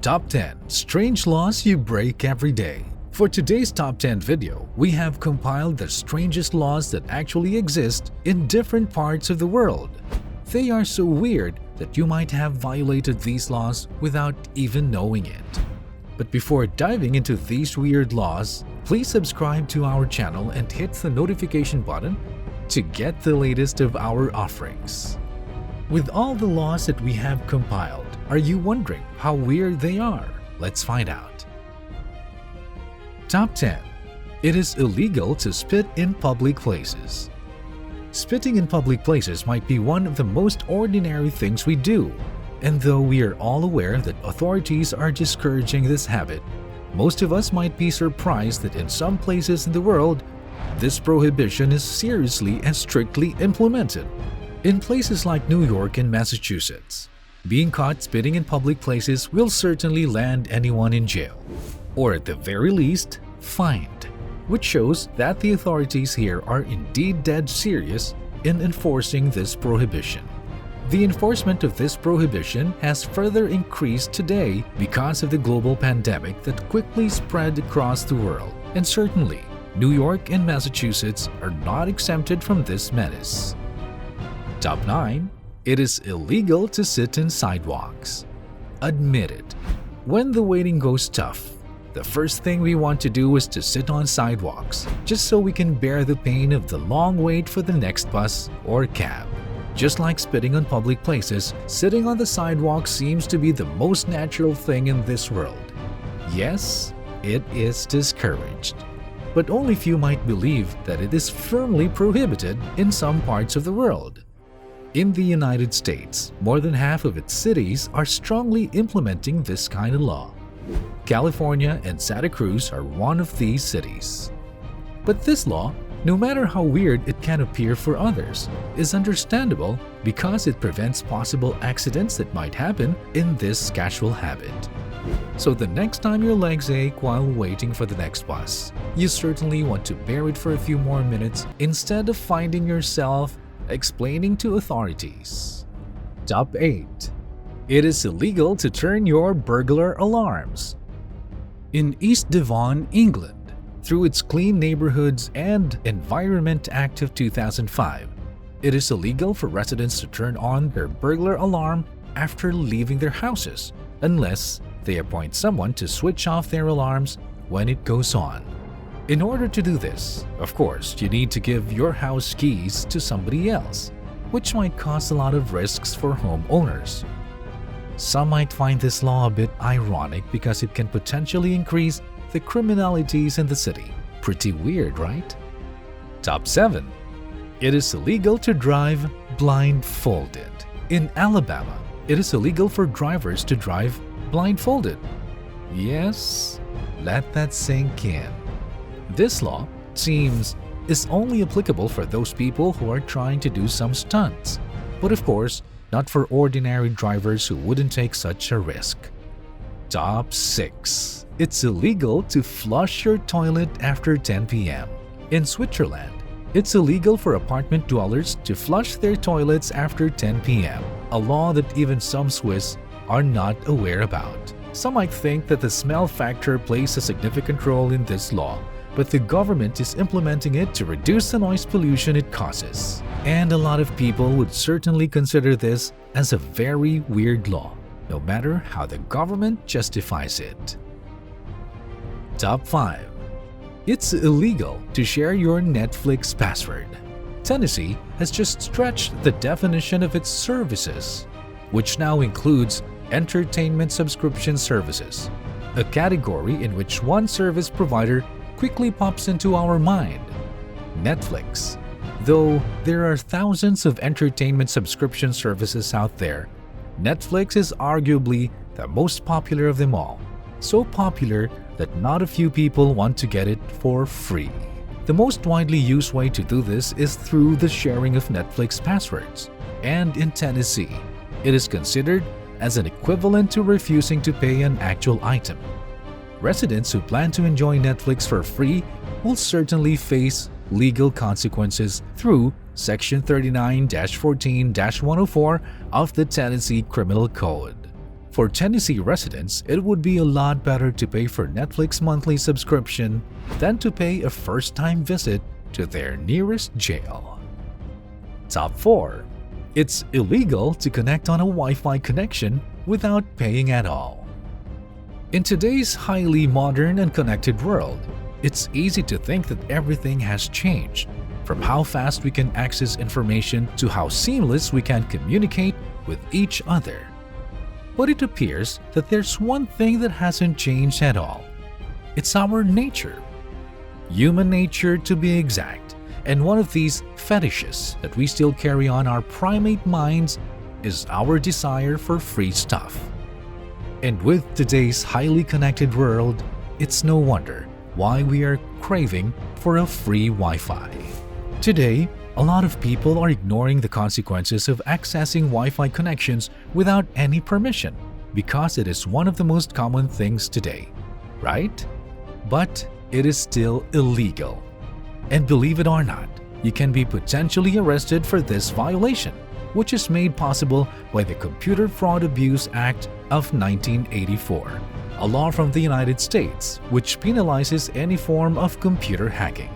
Top 10 Strange Laws You Break Every Day. For today's Top 10 video, we have compiled the strangest laws that actually exist in different parts of the world. They are so weird that you might have violated these laws without even knowing it. But before diving into these weird laws, please subscribe to our channel and hit the notification button to get the latest of our offerings. With all the laws that we have compiled, are you wondering how weird they are? Let's find out. Top 10. It is illegal to spit in public places. Spitting in public places might be one of the most ordinary things we do. And though we are all aware that authorities are discouraging this habit, most of us might be surprised that in some places in the world, this prohibition is seriously and strictly implemented. In places like New York and Massachusetts, being caught spitting in public places will certainly land anyone in jail, or at the very least, fined, which shows that the authorities here are indeed dead serious in enforcing this prohibition. The enforcement of this prohibition has further increased today because of the global pandemic that quickly spread across the world, and certainly, New York and Massachusetts are not exempted from this menace. Top 9. It is illegal to sit in sidewalks. Admit it. When the waiting goes tough, the first thing we want to do is to sit on sidewalks, just so we can bear the pain of the long wait for the next bus or cab. Just like spitting on public places, sitting on the sidewalk seems to be the most natural thing in this world. Yes, it is discouraged. But only few might believe that it is firmly prohibited in some parts of the world. In the United States, more than half of its cities are strongly implementing this kind of law. California and Santa Cruz are one of these cities. But this law, no matter how weird it can appear for others, is understandable because it prevents possible accidents that might happen in this casual habit. So the next time your legs ache while waiting for the next bus, you certainly want to bear it for a few more minutes instead of finding yourself explaining to authorities. Top 8. It is illegal to turn your burglar alarms. In East Devon, England, through its Clean Neighborhoods and Environment Act of 2005, it is illegal for residents to turn on their burglar alarm after leaving their houses, unless they appoint someone to switch off their alarms when it goes on. In order to do this, of course, you need to give your house keys to somebody else, which might cause a lot of risks for homeowners. Some might find this law a bit ironic because it can potentially increase the criminalities in the city. Pretty weird, right? Top 7. It is illegal to drive blindfolded. In Alabama, it is illegal for drivers to drive blindfolded. Yes, let that sink in. This law, it seems, is only applicable for those people who are trying to do some stunts, but of course, not for ordinary drivers who wouldn't take such a risk. Top 6. It's illegal to flush your toilet after 10 p.m. In Switzerland, it's illegal for apartment dwellers to flush their toilets after 10 p.m., a law that even some Swiss are not aware about. Some might think that the smell factor plays a significant role in this law, but the government is implementing it to reduce the noise pollution it causes. And a lot of people would certainly consider this as a very weird law, no matter how the government justifies it. Top 5. It's illegal to share your Netflix password. Tennessee has just stretched the definition of its services, which now includes entertainment subscription services, a category in which one service provider quickly pops into our mind: Netflix. Though there are thousands of entertainment subscription services out there, Netflix is arguably the most popular of them all. So popular that not a few people want to get it for free. The most widely used way to do this is through the sharing of Netflix passwords. And in Tennessee, it is considered as an equivalent to refusing to pay an actual item. Residents who plan to enjoy Netflix for free will certainly face legal consequences through Section 39-14-104 of the Tennessee Criminal Code. For Tennessee residents, it would be a lot better to pay for Netflix monthly subscription than to pay a first-time visit to their nearest jail. Top 4. It's illegal to connect on a Wi-Fi connection without paying at all. In today's highly modern and connected world, it's easy to think that everything has changed, from how fast we can access information to how seamless we can communicate with each other. But it appears that there's one thing that hasn't changed at all. It's our nature. Human nature, to be exact. And one of these fetishes that we still carry on our primate minds is our desire for free stuff. And with today's highly connected world, it's no wonder why we are craving for a free Wi-Fi. Today, a lot of people are ignoring the consequences of accessing Wi-Fi connections without any permission because it is one of the most common things today, right? But it is still illegal. And believe it or not, you can be potentially arrested for this violation, which is made possible by the Computer Fraud Abuse Act of 1984, a law from the United States which penalizes any form of computer hacking.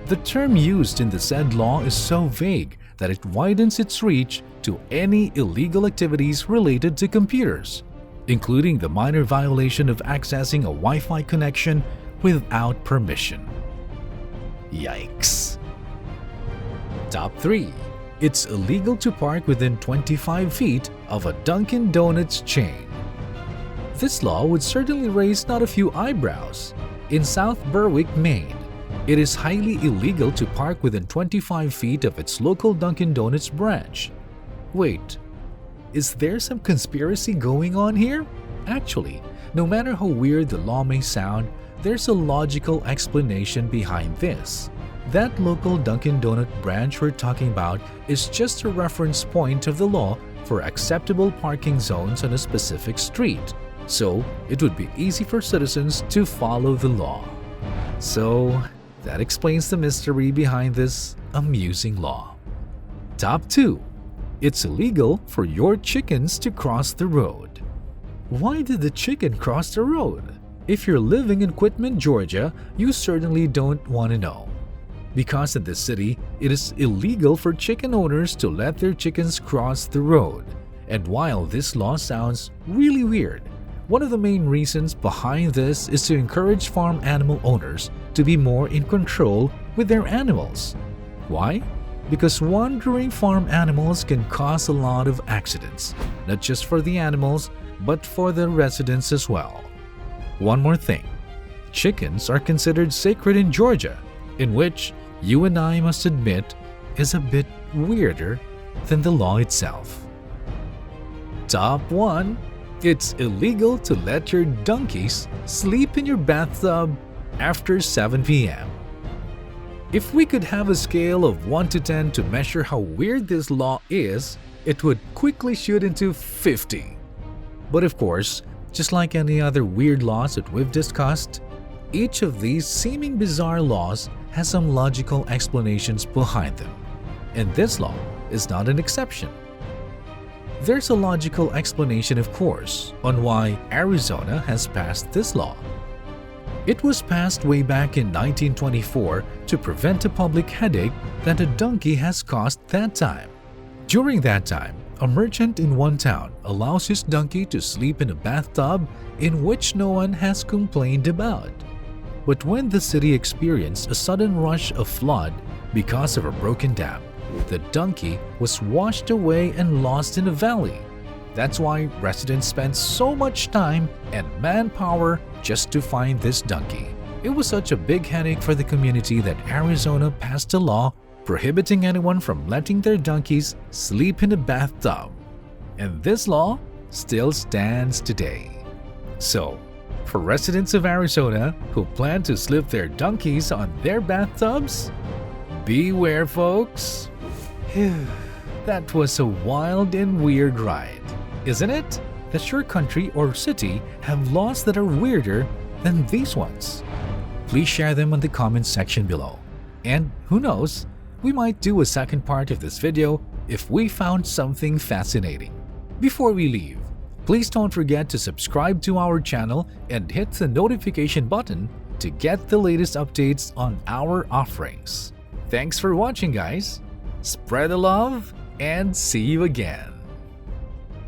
The term used in the said law is so vague that it widens its reach to any illegal activities related to computers, including the minor violation of accessing a Wi-Fi connection without permission. Yikes! Top 3. It's illegal to park within 25 feet of a Dunkin' Donuts chain. This law would certainly raise not a few eyebrows. In South Berwick, Maine, it is highly illegal to park within 25 feet of its local Dunkin' Donuts branch. Wait, is there some conspiracy going on here? Actually, no matter how weird the law may sound, there's a logical explanation behind this. That local Dunkin' Donut branch we're talking about is just a reference point of the law for acceptable parking zones on a specific street, so it would be easy for citizens to follow the law. So that explains the mystery behind this amusing law. Top 2. It's illegal for your chickens to cross the road. Why did the chicken cross the road? If you're living in Quitman, Georgia, you certainly don't want to know. Because in this city, it is illegal for chicken owners to let their chickens cross the road. And while this law sounds really weird, one of the main reasons behind this is to encourage farm animal owners to be more in control with their animals. Why? Because wandering farm animals can cause a lot of accidents, not just for the animals, but for the residents as well. One more thing, chickens are considered sacred in Georgia, in which you and I must admit is a bit weirder than the law itself. Top 1. It's illegal to let your donkeys sleep in your bathtub after 7 p.m. If we could have a scale of 1 to 10 to measure how weird this law is, it would quickly shoot into 50. But of course, just like any other weird laws that we've discussed, each of these seeming bizarre laws has some logical explanations behind them, and this law is not an exception. There's a logical explanation, of course, on why Arizona has passed this law. It was passed way back in 1924 to prevent a public headache that a donkey has caused that time. During that time, a merchant in one town allows his donkey to sleep in a bathtub in which no one has complained about. But when the city experienced a sudden rush of flood because of a broken dam, the donkey was washed away and lost in a valley. That's why residents spent so much time and manpower just to find this donkey. It was such a big headache for the community that Arizona passed a law prohibiting anyone from letting their donkeys sleep in a bathtub. And this law still stands today. So, for residents of Arizona who plan to slip their donkeys on their bathtubs, beware, folks. That was a wild and weird ride, isn't it? Does your country or city have laws that are weirder than these ones? Please share them in the comments section below. And who knows, we might do a second part of this video if we found something fascinating. Before we leave, Please don't forget to subscribe to our channel and hit the notification button to get the latest updates on our offerings. Thanks for watching, guys. Spread the love and see you again.